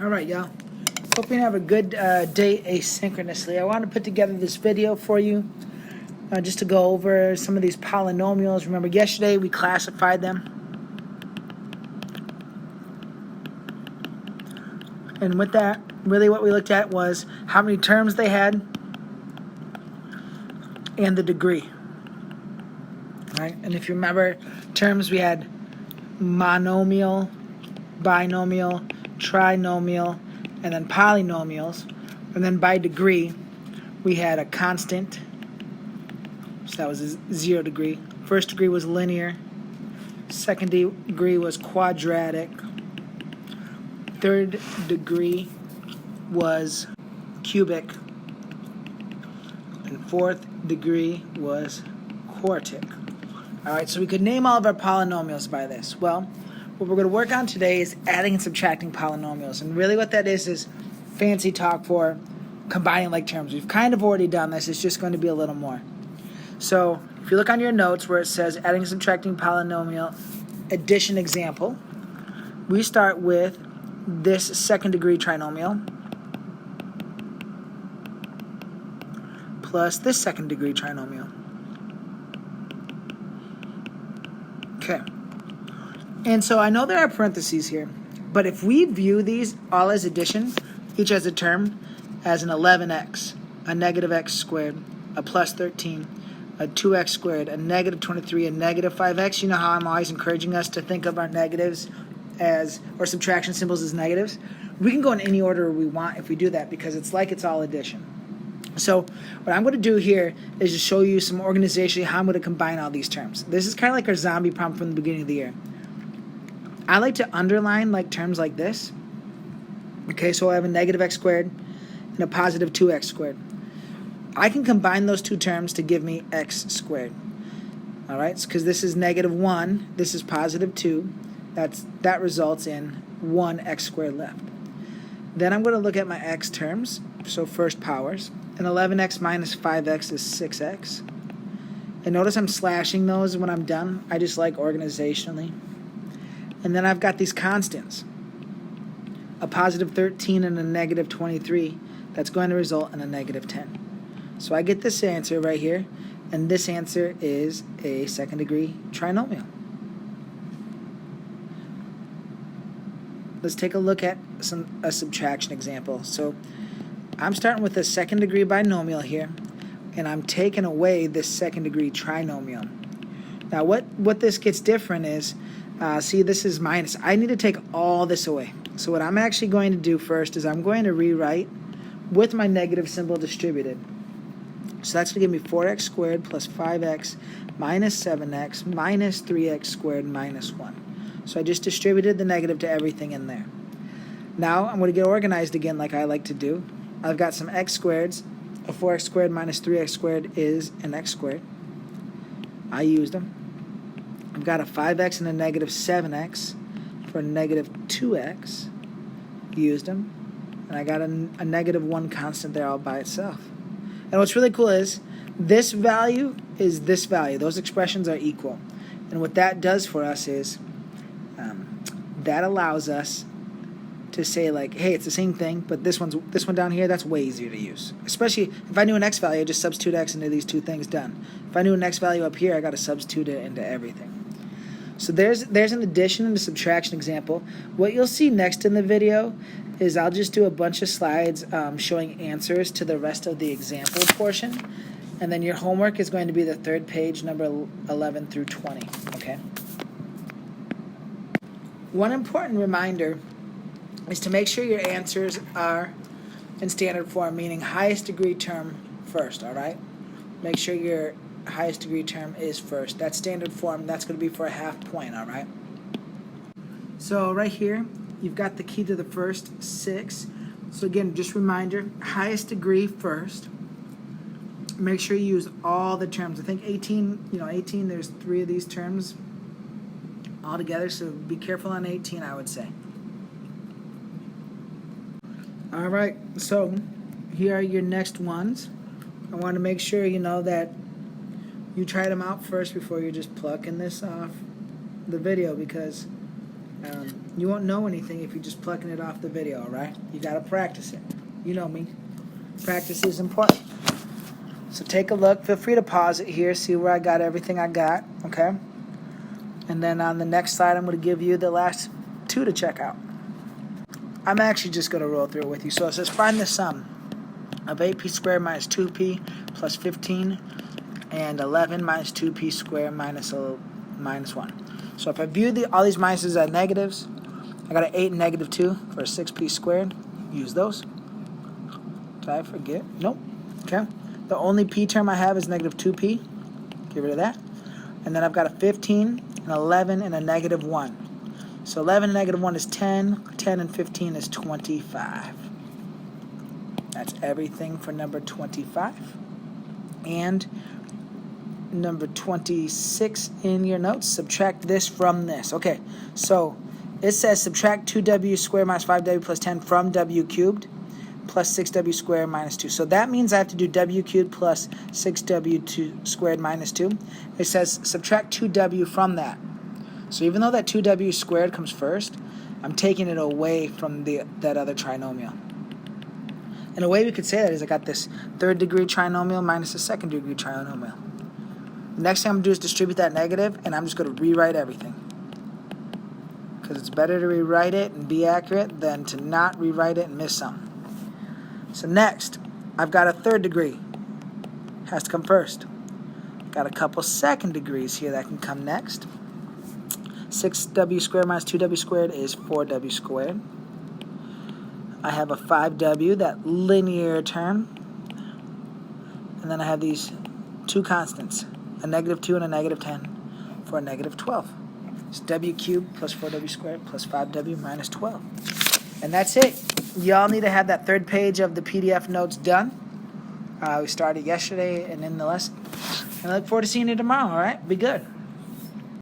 All right, y'all. Hope you have a good day asynchronously. I want to put together this video for you just to go over some of these polynomials. Remember, yesterday we classified them. And with that, really what we looked at was how many terms they had and the degree. Right? And if you remember terms, we had monomial, binomial, trinomial, and then polynomials. And then by degree, we had a constant. So that was a 0 degree. First degree was linear. Second degree was quadratic. Third degree was cubic. And fourth degree was quartic. All right, so we could name all of our polynomials by this. Well, what we're going to work on today is adding and subtracting polynomials. And really what that is fancy talk for combining like terms. We've kind of already done this. It's just going to be a little more. So if you look on your notes where it says adding and subtracting polynomial addition example, we start with this second degree trinomial plus this second degree trinomial. Okay. And so I know there are parentheses here, but if we view these all as addition, each as a term, as an 11x, a negative x squared, a plus 13, a 2x squared, a negative 23, a negative 5x, you know how I'm always encouraging us to think of our negatives as, or subtraction symbols as negatives? We can go in any order we want if we do that because it's like it's all addition. So what I'm going to do here is just show you some organization, how I'm going to combine all these terms. This is kind of like our zombie problem from the beginning of the year. I like to underline like terms like this. Okay, so I have a negative x squared and a positive 2x squared. I can combine those two terms to give me x squared. All right, because this is negative 1, this is positive 2. That results in 1x squared left. Then I'm going to look at my x terms, so first powers. And 11x minus 5x is 6x. And notice I'm slashing those when I'm done. I just like organizationally. And then I've got these constants. A positive 13 and a negative 23. That's going to result in a negative 10. So I get this answer right here. And this answer is a second degree trinomial. Let's take a look at a subtraction example. So I'm starting with a second degree binomial here. And I'm taking away this second degree trinomial. Now what this gets different is, see, this is minus. I need to take all this away. So what I'm actually going to do first is I'm going to rewrite with my negative symbol distributed. So that's going to give me 4x squared plus 5x minus 7x minus 3x squared minus 1. So I just distributed the negative to everything in there. Now I'm going to get organized again like I like to do. I've got some x squareds. A 4x squared minus 3x squared is an x squared. I used them. I've got a 5x and a negative 7x for a negative 2x. Used them. And I got a negative 1 constant there all by itself. And what's really cool is this value is this value. Those expressions are equal. And what that does for us is that allows us to say like, hey, it's the same thing, but this one down here, that's way easier to use. Especially if I knew an x value, I just substitute x into these two things, done. If I knew an x value up here, I got to substitute it into everything. So there's an addition and a subtraction example. What you'll see next in the video is I'll just do a bunch of slides showing answers to the rest of the example portion. And then your homework is going to be the third page, number 11 through 20, okay? One important reminder is to make sure your answers are in standard form, meaning highest degree term first, all right? Make sure your highest degree term is first. That's standard form. That's going to be for a half point, all right? So right here, you've got the key to the first 6. So again, just reminder, highest degree first. Make sure you use all the terms. I think 18, there's 3 of these terms all together, so be careful on 18, I would say. All right, so here are your next ones. I want to make sure you know that you try them out first before you're just plucking this off the video because You won't know anything if you're just plucking it off the video, all right? You got to practice it. You know me. Practice is important. So take a look. Feel free to pause it here, see where I got everything I got, okay? And then on the next slide, I'm going to give you the last two to check out. I'm actually just going to roll through it with you. So it says find the sum of 8p squared minus 2p plus 15 and 11 minus 2p squared minus 1. So if I view all these minuses as negatives, I got an 8 and negative 2 for a 6p squared. Use those. Did I forget? Nope. Okay. The only p term I have is negative 2p. Get rid of that. And then I've got a 15, an 11, and a negative 1. So 11 and negative 1 is 10. 10 and 15 is 25. That's everything for number 25. And number 26 in your notes, subtract this from this. Okay, so it says subtract 2w squared minus 5w plus 10 from w cubed plus 6w squared minus 2. So that means I have to do w cubed plus 6w squared minus 2. It says subtract 2w from that. So even though that 2w squared comes first, I'm taking it away from that other trinomial. And a way we could say that is I got this third degree trinomial minus a second degree trinomial. The next thing I'm going to do is distribute that negative, and I'm just going to rewrite everything. Because it's better to rewrite it and be accurate than to not rewrite it and miss something. So next, I've got a third degree. Has to come first. Got a couple second degrees here that can come next. 6w squared minus 2w squared is 4w squared. I have a 5w, that linear term. And then I have these two constants, a negative 2 and a negative 10 for a negative 12. It's w cubed plus 4w squared plus 5w minus 12. And that's it. Y'all need to have that third page of the PDF notes done. We started yesterday and in the lesson. And I look forward to seeing you tomorrow, all right? Be good.